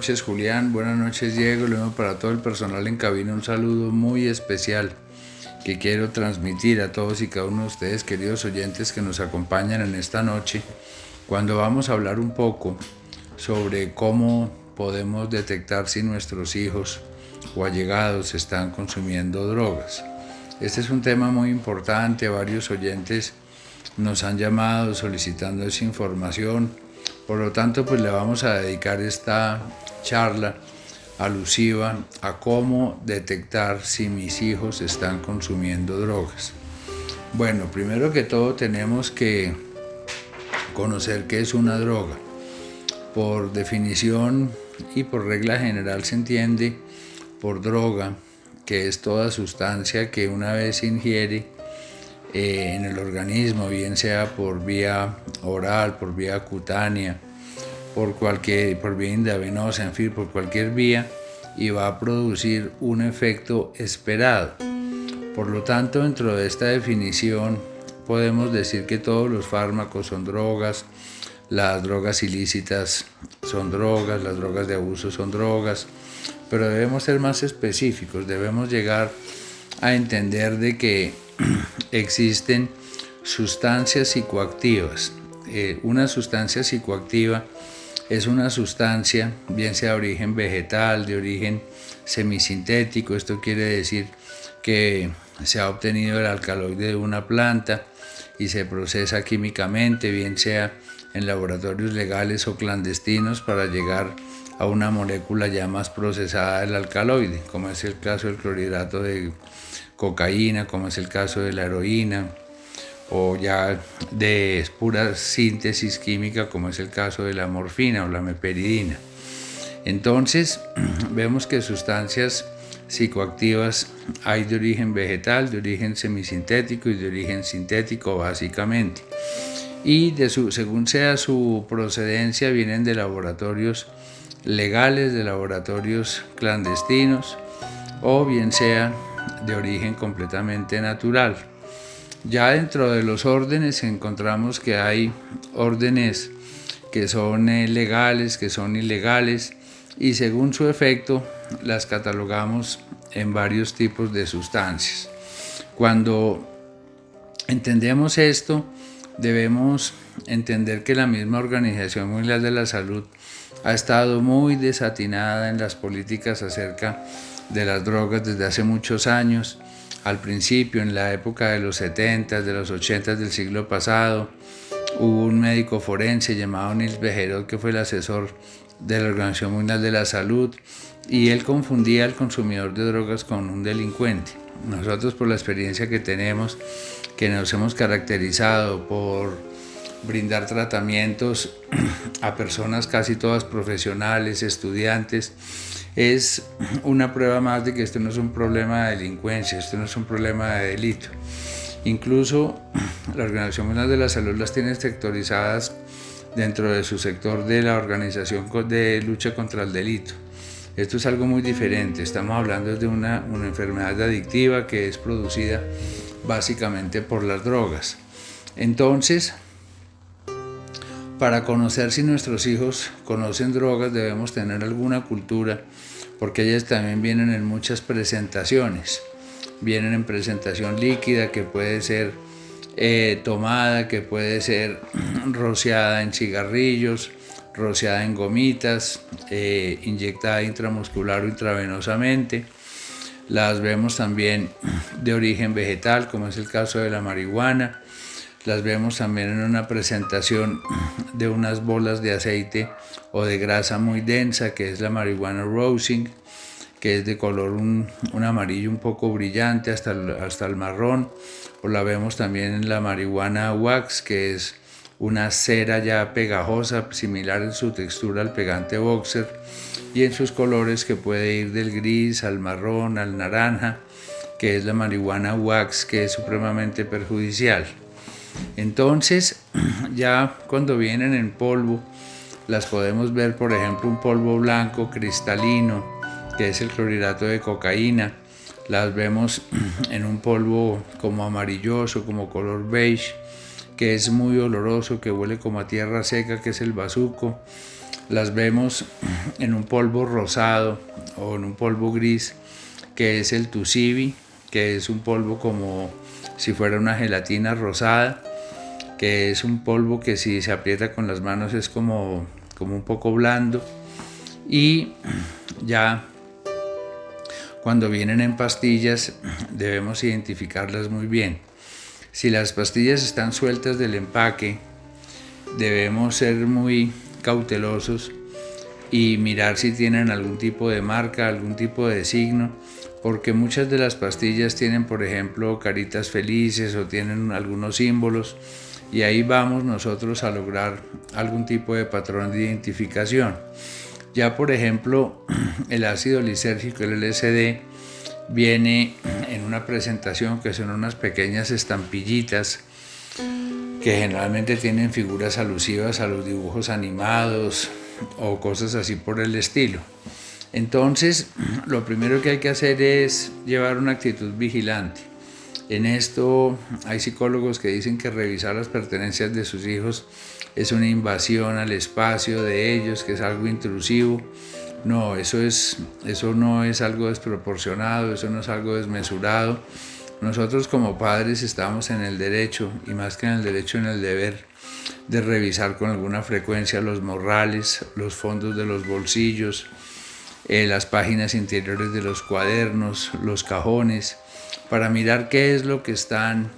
noches Julián, buenas noches Diego, lo mismo para todo el personal en cabina, un saludo muy especial que quiero transmitir a todos y cada uno de ustedes, queridos oyentes que nos acompañan en esta noche, cuando vamos a hablar un poco sobre cómo podemos detectar si nuestros hijos o allegados están consumiendo drogas. Este es un tema muy importante, varios oyentes nos han llamado solicitando esa información. Por lo tanto, pues le vamos a dedicar esta charla alusiva a cómo detectar si mis hijos están consumiendo drogas. Bueno, primero que todo tenemos que conocer qué es una droga. Por definición y por regla general se entiende por droga que es toda sustancia que una vez se ingiere en el organismo, bien sea por vía oral, por vía cutánea, por vía intravenosa, en fin, por cualquier vía, y va a producir un efecto esperado. Por lo tanto, dentro de esta definición podemos decir que todos los fármacos son drogas, las drogas ilícitas son drogas, las drogas de abuso son drogas, pero debemos ser más específicos, debemos llegar a entender de que existen sustancias psicoactivas. Una sustancia psicoactiva es una sustancia, bien sea de origen vegetal, de origen semisintético, esto quiere decir que se ha obtenido el alcaloide de una planta y se procesa químicamente, bien sea en laboratorios legales o clandestinos para llegar a una molécula ya más procesada del alcaloide, como es el caso del clorhidrato de cocaína, como es el caso de la heroína, o ya de pura síntesis química, como es el caso de la morfina o la meperidina. Entonces, vemos que sustancias psicoactivas hay de origen vegetal, de origen semisintético y de origen sintético básicamente. Y según sea su procedencia, vienen de laboratorios legales, de laboratorios clandestinos, o bien sea de origen completamente natural. Ya dentro de los órdenes encontramos que hay órdenes que son legales, que son ilegales, y según su efecto las catalogamos en varios tipos de sustancias. Cuando entendemos esto, debemos entender que la misma Organización Mundial de la Salud ha estado muy desatinada en las políticas acerca de las drogas desde hace muchos años. Al principio, en la época de los 70, de los 80 del siglo pasado, hubo un médico forense llamado Niels Bejerot, que fue el asesor de la Organización Mundial de la Salud, y él confundía al consumidor de drogas con un delincuente. Nosotros, por la experiencia que tenemos, que nos hemos caracterizado por brindar tratamientos a personas casi todas profesionales, estudiantes, es una prueba más de que esto no es un problema de delincuencia, esto no es un problema de delito. Incluso la Organización Mundial de la Salud las tiene sectorizadas dentro de su sector de la Organización de Lucha contra el Delito. Esto es algo muy diferente, estamos hablando de una enfermedad adictiva que es producida básicamente por las drogas. Entonces, para conocer si nuestros hijos conocen drogas debemos tener alguna cultura, porque ellas también vienen en muchas presentaciones. Vienen en presentación líquida, que puede ser tomada, que puede ser rociada en cigarrillos, rociada en gomitas, inyectada intramuscular o intravenosamente. Las vemos también de origen vegetal, como es el caso de la marihuana. Las vemos también en una presentación de unas bolas de aceite o de grasa muy densa, que es la marihuana roasting, que es de color un amarillo un poco brillante hasta el marrón. O la vemos también en la marihuana wax, que es una cera ya pegajosa, similar en su textura al pegante boxer, y en sus colores que puede ir del gris al marrón, al naranja, que es la marihuana wax, que es supremamente perjudicial. Entonces, ya cuando vienen en polvo, las podemos ver, por ejemplo, un polvo blanco cristalino, que es el clorhidrato de cocaína. Las vemos en un polvo como amarilloso, como color beige, que es muy oloroso, que huele como a tierra seca, que es el bazuco. las vemos en un polvo rosado o en un polvo gris, que es el tucibi, que es un polvo como si fuera una gelatina rosada, que es un polvo que si se aprieta con las manos es como un poco blando. Y ya cuando vienen en pastillas debemos identificarlas muy bien. Si las pastillas están sueltas del empaque, debemos ser muy cautelosos y mirar si tienen algún tipo de marca, algún tipo de signo, porque muchas de las pastillas tienen, por ejemplo, caritas felices o tienen algunos símbolos, y ahí vamos nosotros a lograr algún tipo de patrón de identificación. Ya, por ejemplo, el ácido lisérgico, el LSD, viene en una presentación que son unas pequeñas estampillitas que generalmente tienen figuras alusivas a los dibujos animados o cosas así por el estilo. Entonces, lo primero que hay que hacer es llevar una actitud vigilante. En esto hay psicólogos que dicen que revisar las pertenencias de sus hijos es una invasión al espacio de ellos, que es algo intrusivo. No, eso no es algo desproporcionado, eso no es algo desmesurado. Nosotros como padres estamos en el derecho, y más que en el derecho, en el deber de revisar con alguna frecuencia los morrales, los fondos de los bolsillos, las páginas interiores de los cuadernos, los cajones, para mirar qué es lo que están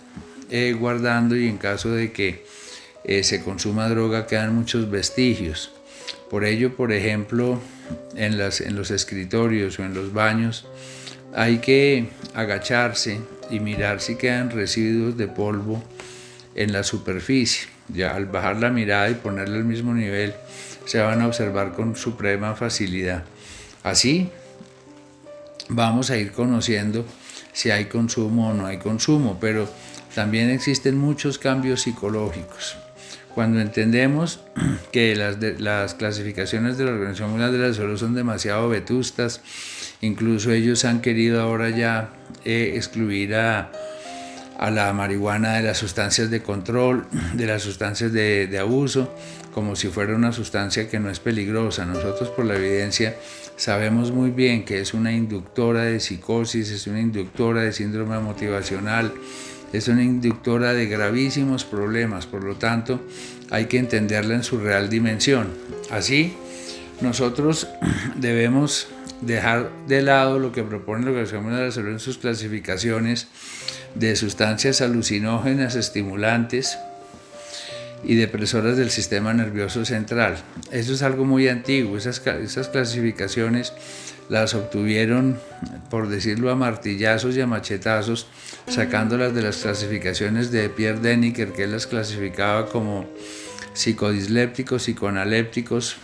guardando, y en caso de que se consuma droga quedan muchos vestigios. Por ello, por ejemplo, en los escritorios o en los baños hay que agacharse y mirar si quedan residuos de polvo en la superficie. Ya al bajar la mirada y ponerle al mismo nivel se van a observar con suprema facilidad. Así vamos a ir conociendo si hay consumo o no hay consumo, pero también existen muchos cambios psicológicos. Cuando entendemos que las clasificaciones de la Organización Mundial de la Salud son demasiado vetustas, incluso ellos han querido ahora ya excluir a la marihuana de las sustancias de control, de las sustancias de abuso, como si fuera una sustancia que no es peligrosa. Nosotros, por la evidencia, sabemos muy bien que es una inductora de psicosis, es una inductora de síndrome motivacional, es una inductora de gravísimos problemas. Por lo tanto, hay que entenderla en su real dimensión. Así, nosotros debemos dejar de lado lo que propone la Organización Mundial de la Salud en sus clasificaciones de sustancias alucinógenas, estimulantes y depresoras del sistema nervioso central. Eso es algo muy antiguo. Esas clasificaciones las obtuvieron, por decirlo, a martillazos y a machetazos, sacándolas de las clasificaciones de Pierre Deniker, que él las clasificaba como psicodislépticos, psicoanalépticos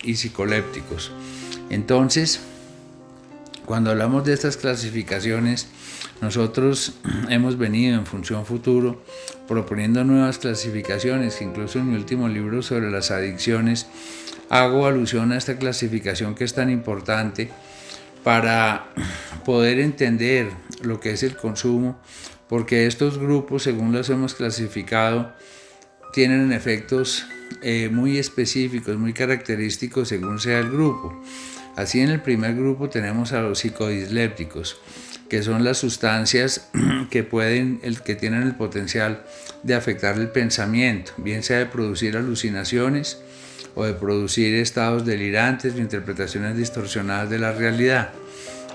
y psicolépticos. Entonces, cuando hablamos de estas clasificaciones, nosotros hemos venido en Función Futuro proponiendo nuevas clasificaciones, que incluso en mi último libro sobre las adicciones hago alusión a esta clasificación que es tan importante para poder entender lo que es el consumo, porque estos grupos, según los hemos clasificado, tienen efectos muy específicos, muy característicos según sea el grupo. Así, en el primer grupo tenemos a los psicodislépticos, que son las sustancias que tienen el potencial de afectar el pensamiento, bien sea de producir alucinaciones o de producir estados delirantes o interpretaciones distorsionadas de la realidad.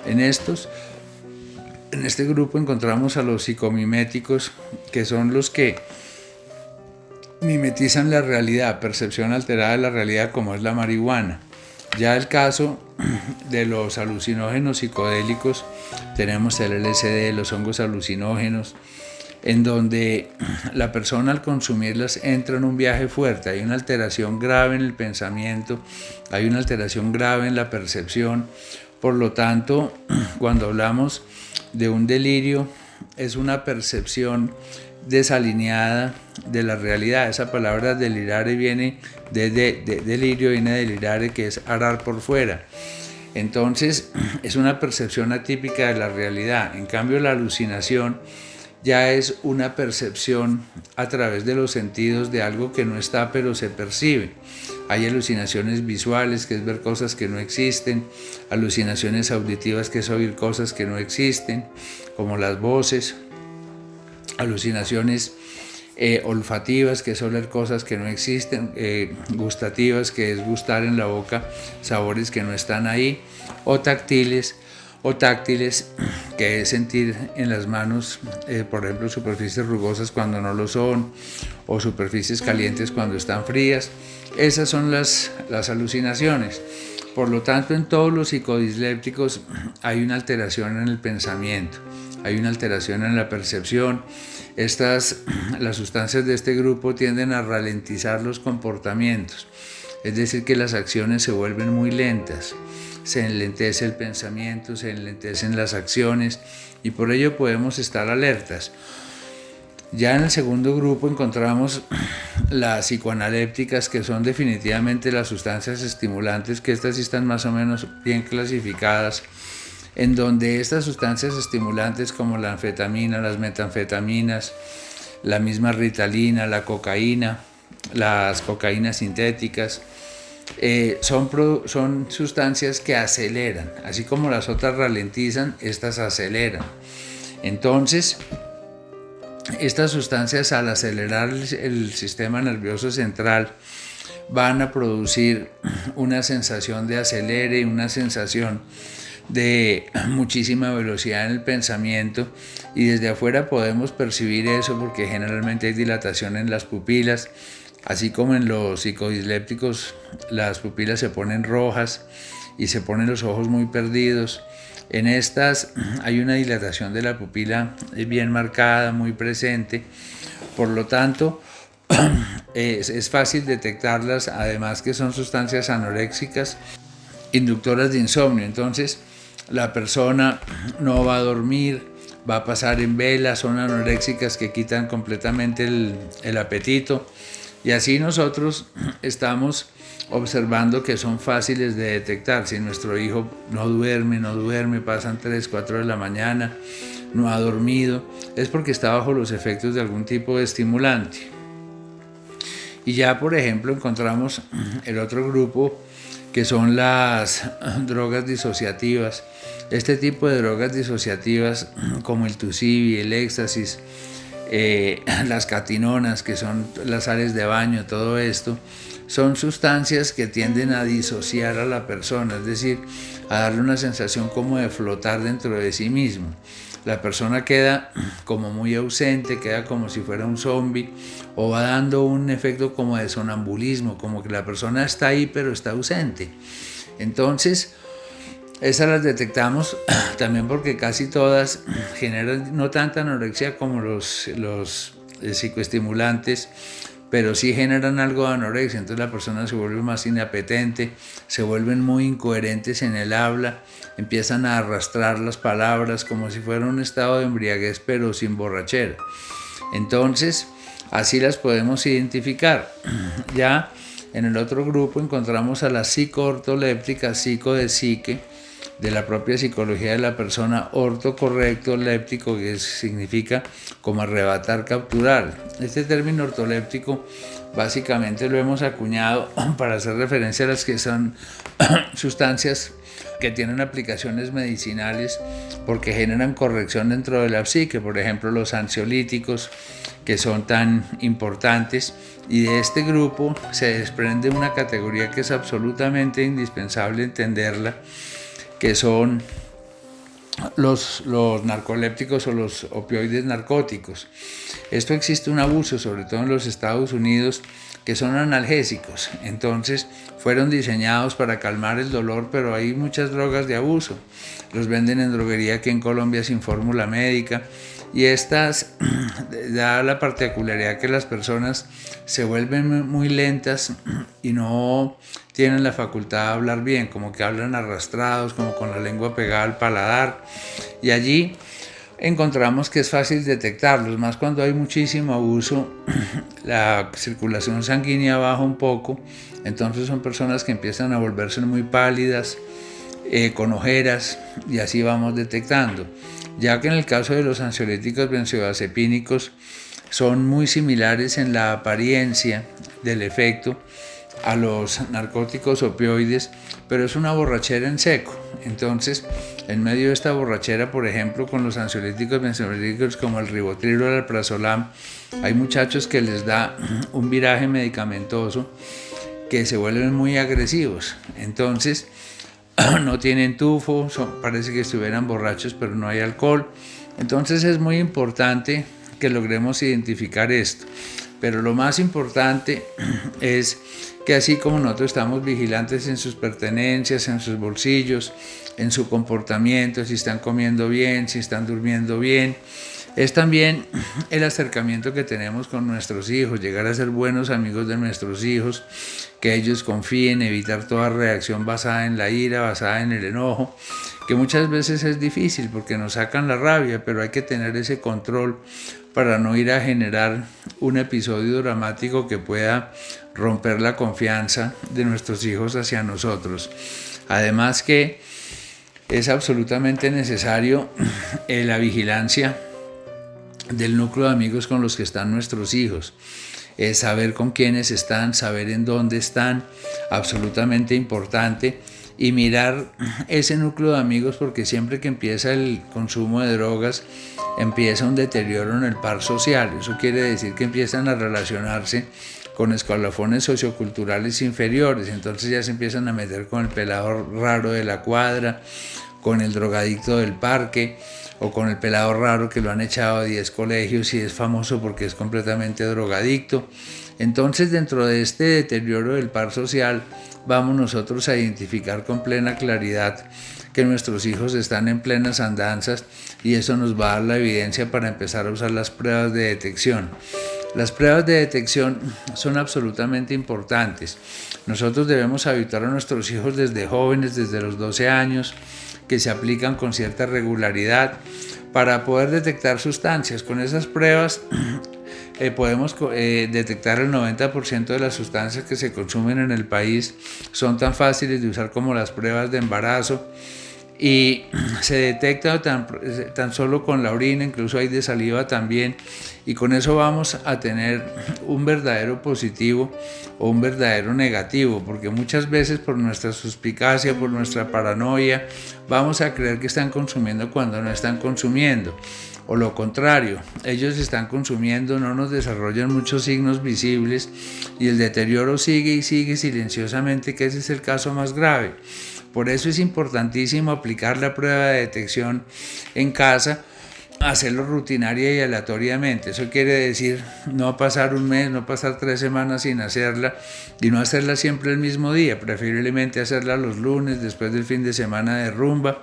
En este grupo encontramos a los psicomiméticos, que son los que mimetizan la realidad, percepción alterada de la realidad, como es la marihuana. Ya el caso de los alucinógenos psicodélicos, tenemos el LSD, los hongos alucinógenos, en donde la persona al consumirlas entra en un viaje fuerte. Hay una alteración grave en el pensamiento, hay una alteración grave en la percepción. Por lo tanto, cuando hablamos de un delirio, es una percepción desalineada de la realidad. Esa palabra delirare viene de delirio, viene de delirare, que es arar por fuera. Entonces, es una percepción atípica de la realidad. En cambio, la alucinación ya es una percepción a través de los sentidos de algo que no está pero se percibe. Hay alucinaciones visuales, que es ver cosas que no existen, alucinaciones auditivas, que es oír cosas que no existen, como las voces, alucinaciones olfativas, que es oler cosas que no existen, gustativas, que es gustar en la boca sabores que no están ahí, o táctiles, que es sentir en las manos, por ejemplo, superficies rugosas cuando no lo son, o superficies calientes cuando están frías. Esas son las alucinaciones. Por lo tanto, en todos los psicodislépticos hay una alteración en el pensamiento, hay una alteración en la percepción. Las sustancias de este grupo tienden a ralentizar los comportamientos, es decir, que las acciones se vuelven muy lentas, se enlentece el pensamiento, se enlentecen las acciones y por ello podemos estar alertas. Ya en el segundo grupo encontramos las psicoanalépticas, que son definitivamente las sustancias estimulantes, que estas sí están más o menos bien clasificadas, en donde estas sustancias estimulantes como la anfetamina, las metanfetaminas, la misma ritalina, la cocaína, las cocaínas sintéticas, son sustancias que aceleran, así como las otras ralentizan, estas aceleran. Entonces, estas sustancias, al acelerar el sistema nervioso central, van a producir una sensación de acelere, una sensación de muchísima velocidad en el pensamiento, y desde afuera podemos percibir eso porque generalmente hay dilatación en las pupilas, así como en los psicodislépticos las pupilas se ponen rojas y se ponen los ojos muy perdidos. En estas hay una dilatación de la pupila bien marcada, muy presente, por lo tanto es fácil detectarlas, además que son sustancias anoréxicas inductoras de insomnio. Entonces la persona no va a dormir, va a pasar en vela, son anoréxicas que quitan completamente el apetito, y así nosotros estamos observando que son fáciles de detectar. Si nuestro hijo no duerme, pasan 3, 4 de la mañana, no ha dormido, es porque está bajo los efectos de algún tipo de estimulante. Y ya, por ejemplo, encontramos el otro grupo, que son las drogas disociativas. Este tipo de drogas disociativas, como el tusibi, el éxtasis, las catinonas, que son las sales de baño, todo esto, son sustancias que tienden a disociar a la persona, es decir, a darle una sensación como de flotar dentro de sí mismo. La persona queda como muy ausente, queda como si fuera un zombie, o va dando un efecto como de sonambulismo, como que la persona está ahí pero está ausente. Entonces, esas las detectamos también porque casi todas generan no tanta anorexia como los psicoestimulantes, pero sí generan algo de anorexia. Entonces la persona se vuelve más inapetente, se vuelven muy incoherentes en el habla, empiezan a arrastrar las palabras como si fuera un estado de embriaguez pero sin borrachera. Entonces así las podemos identificar. Ya en el otro grupo encontramos a las psicoortolépticas, psico de psique, de la propia psicología de la persona, orto correcto, léptico, que significa como arrebatar, capturar. Este término ortoléptico básicamente lo hemos acuñado para hacer referencia a las que son sustancias que tienen aplicaciones medicinales porque generan corrección dentro de la psique, por ejemplo los ansiolíticos, que son tan importantes, y de este grupo se desprende una categoría que es absolutamente indispensable entenderla, que son los narcolépticos o los opioides narcóticos. Esto existe un abuso, sobre todo en los Estados Unidos, que son analgésicos. Entonces fueron diseñados para calmar el dolor, pero hay muchas drogas de abuso. Los venden en droguería aquí en Colombia sin fórmula médica, y estas da la particularidad que las personas se vuelven muy lentas y no tienen la facultad de hablar bien, como que hablan arrastrados, como con la lengua pegada al paladar, y allí encontramos que es fácil detectarlos, más cuando hay muchísimo abuso, la circulación sanguínea baja un poco, entonces son personas que empiezan a volverse muy pálidas, con ojeras, y así vamos detectando. ya que en el caso de los ansiolíticos benzodiazepínicos son muy similares en la apariencia del efecto a los narcóticos opioides, pero es una borrachera en seco. Entonces, en medio de esta borrachera, por ejemplo, con los ansiolíticos benzodiazepínicos como el Rivotril o el Alprazolam, hay muchachos que les da un viraje medicamentoso que se vuelven muy agresivos. Entonces, no tienen tufo, parece que estuvieran borrachos, pero no hay alcohol. Entonces es muy importante que logremos identificar esto. Pero lo más importante es que así como nosotros estamos vigilantes en sus pertenencias, en sus bolsillos, en su comportamiento, si están comiendo bien, si están durmiendo bien, es también el acercamiento que tenemos con nuestros hijos, llegar a ser buenos amigos de nuestros hijos, que ellos confíen, evitar toda reacción basada en la ira, basada en el enojo, que muchas veces es difícil porque nos sacan la rabia, pero hay que tener ese control para no ir a generar un episodio dramático que pueda romper la confianza de nuestros hijos hacia nosotros. Además que es absolutamente necesario la vigilancia del núcleo de amigos con los que están nuestros hijos. Es saber con quiénes están, saber en dónde están, absolutamente importante, y mirar ese núcleo de amigos, porque siempre que empieza el consumo de drogas empieza un deterioro en el par social. Eso quiere decir que empiezan a relacionarse con escalafones socioculturales inferiores, entonces ya se empiezan a meter con el pelado raro de la cuadra, con el drogadicto del parque, o con el pelado raro que lo han echado a 10 colegios y es famoso porque es completamente drogadicto. Entonces, dentro de este deterioro del par social, vamos nosotros a identificar con plena claridad que nuestros hijos están en plenas andanzas, y eso nos va a dar la evidencia para empezar a usar las pruebas de detección. Las pruebas de detección son absolutamente importantes. Nosotros debemos habituar a nuestros hijos desde jóvenes, desde los 12 años, que se aplican con cierta regularidad para poder detectar sustancias. Con esas pruebas podemos detectar el 90% de las sustancias que se consumen en el país. Son tan fáciles de usar como las pruebas de embarazo y se detecta tan solo con la orina, incluso hay de saliva también, y con eso vamos a tener un verdadero positivo o un verdadero negativo, porque muchas veces por nuestra suspicacia, por nuestra paranoia, vamos a creer que están consumiendo cuando no están consumiendo, o lo contrario, ellos están consumiendo, no nos desarrollan muchos signos visibles y el deterioro sigue y sigue silenciosamente, que ese es el caso más grave. Por eso es importantísimo aplicar la prueba de detección en casa, hacerlo rutinaria y aleatoriamente. Eso quiere decir no pasar un mes, no pasar 3 semanas sin hacerla, y no hacerla siempre el mismo día, preferiblemente hacerla los lunes, después del fin de semana de rumba,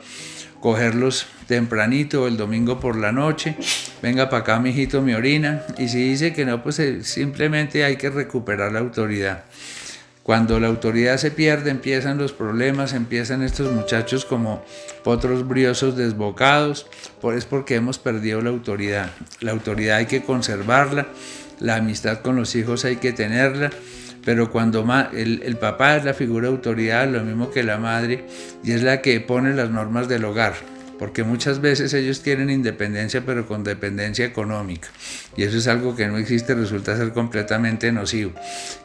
cogerlos tempranito el domingo por la noche, venga para acá mijito, mi orina, y si dice que no, pues simplemente hay que recuperar la autoridad. Cuando la autoridad se pierde, empiezan los problemas, empiezan estos muchachos como potros briosos desbocados, es porque hemos perdido la autoridad. La autoridad hay que conservarla, la amistad con los hijos hay que tenerla, pero cuando el papá es la figura de autoridad, lo mismo que la madre, y es la que pone las normas del hogar, porque muchas veces ellos quieren independencia, pero con dependencia económica, y eso es algo que no existe, resulta ser completamente nocivo.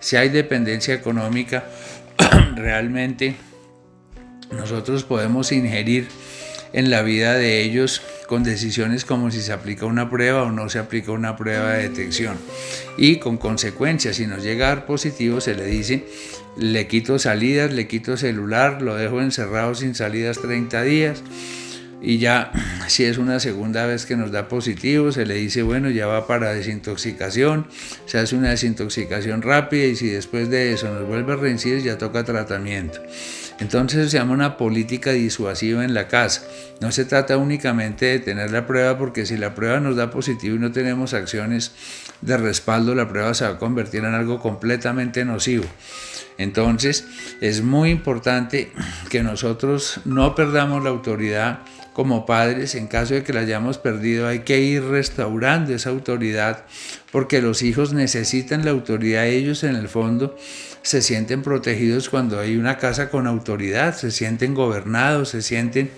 Si hay dependencia económica, realmente nosotros podemos ingerir en la vida de ellos con decisiones como si se aplica una prueba o no se aplica una prueba de detección, y con consecuencias. Si nos llega a dar positivo, se le dice: le quito salidas, le quito celular, lo dejo encerrado sin salidas 30 días, y ya si es una segunda vez que nos da positivo, se le dice: bueno, ya va para desintoxicación, se hace una desintoxicación rápida, y si después de eso nos vuelve a reincidir, ya toca tratamiento. Entonces se llama una política disuasiva en la casa. No se trata únicamente de tener la prueba, porque si la prueba nos da positivo y no tenemos acciones de respaldo, la prueba se va a convertir en algo completamente nocivo. Entonces es muy importante que nosotros no perdamos la autoridad como padres, en caso de que la hayamos perdido, hay que ir restaurando esa autoridad, porque los hijos necesitan la autoridad. Ellos en el fondo se sienten protegidos cuando hay una casa con autoridad, se sienten gobernados, se sienten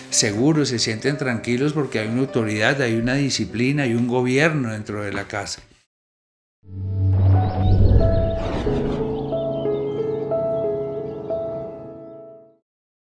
seguros, se sienten tranquilos porque hay una autoridad, hay una disciplina, hay un gobierno dentro de la casa.